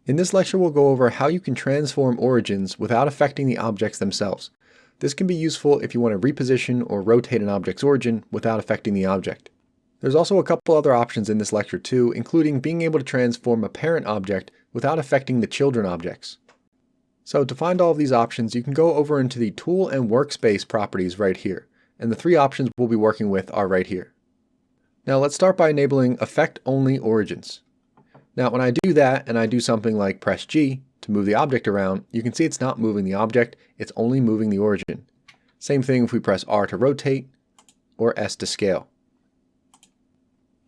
In this lecture, we'll go over how you can transform origins without affecting the objects themselves. This can be useful if you want to reposition or rotate an object's origin without affecting the object. There's also a couple other options in this lecture too, including being able to transform a parent object without affecting the children objects. So to find all of these options, you can go over into the Tool and Workspace properties right here. And the three options we'll be working with are right here. Now let's start by enabling Effect Only Origins. Now when I do that and I do something like press G to move the object around, you can see it's not moving the object, it's only moving the origin. Same thing if we press R to rotate or S to scale.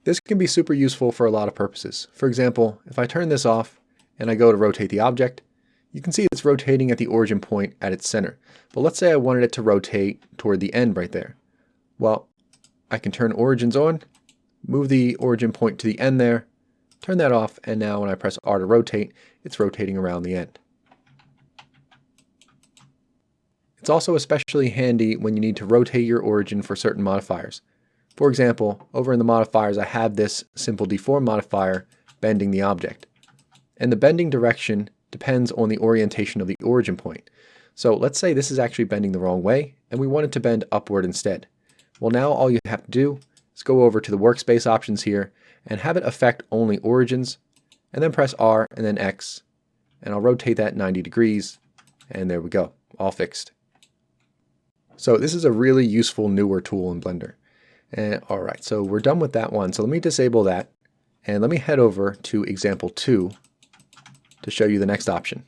This can be super useful for a lot of purposes. For example, if I turn this off and I go to rotate the object, you can see it's rotating at the origin point at its center. But let's say I wanted it to rotate toward the end right there. Well, I can turn origins on, move the origin point to the end there, turn that off, and now when I press R to rotate, it's rotating around the end. It's also especially handy when you need to rotate your origin for certain modifiers. For example, over in the modifiers, I have this simple deform modifier bending the object. And the bending direction depends on the orientation of the origin point. So let's say this is actually bending the wrong way, and we want it to bend upward instead. Well, now all you have to do is go over to the workspace options here and have it affect only origins, and then press R and then X, and I'll rotate that 90 degrees, and there we go, all fixed. So this is a really useful newer tool in Blender. And all right, so we're done with that one. So let me disable that, and let me head over to example 2 to show you the next option.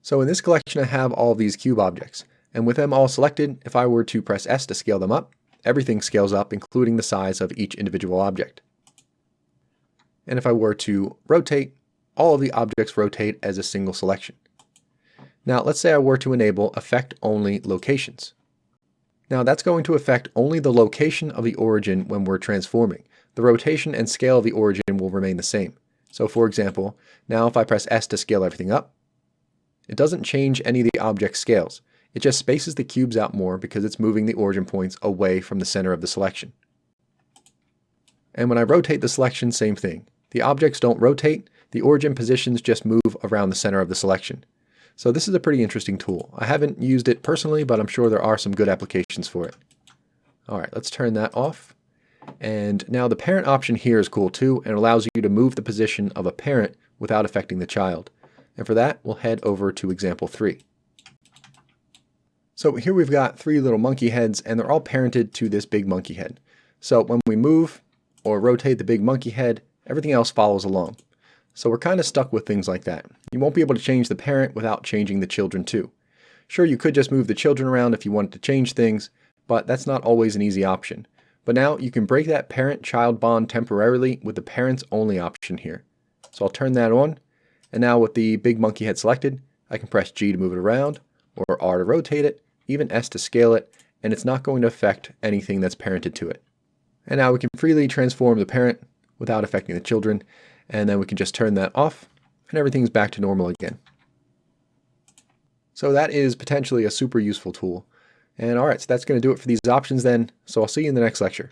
So in this collection, I have all these cube objects, and with them all selected, if I were to press S to scale them up, everything scales up, including the size of each individual object. And if I were to rotate, all of the objects rotate as a single selection. Now let's say I were to enable Effect Only Locations. Now that's going to affect only the location of the origin when we're transforming. The rotation and scale of the origin will remain the same. So for example, now if I press S to scale everything up, it doesn't change any of the object scales. It just spaces the cubes out more because it's moving the origin points away from the center of the selection. And when I rotate the selection, same thing. The objects don't rotate, the origin positions just move around the center of the selection. So this is a pretty interesting tool. I haven't used it personally, but I'm sure there are some good applications for it. All right, let's turn that off. And now the parent option here is cool too, and allows you to move the position of a parent without affecting the child. And for that, we'll head over to example 3. So here we've got 3 little monkey heads, and they're all parented to this big monkey head. So when we move or rotate the big monkey head, everything else follows along. So we're kind of stuck with things like that. You won't be able to change the parent without changing the children too. Sure, you could just move the children around if you wanted to change things, but that's not always an easy option. But now you can break that parent-child bond temporarily with the parents only option here. So I'll turn that on, and now with the big monkey head selected, I can press G to move it around, or R to rotate it, even S to scale it, and it's not going to affect anything that's parented to it. And now we can freely transform the parent without affecting the children, and then we can just turn that off, and everything's back to normal again. So that is potentially a super useful tool. And alright, so that's going to do it for these options then, so I'll see you in the next lecture.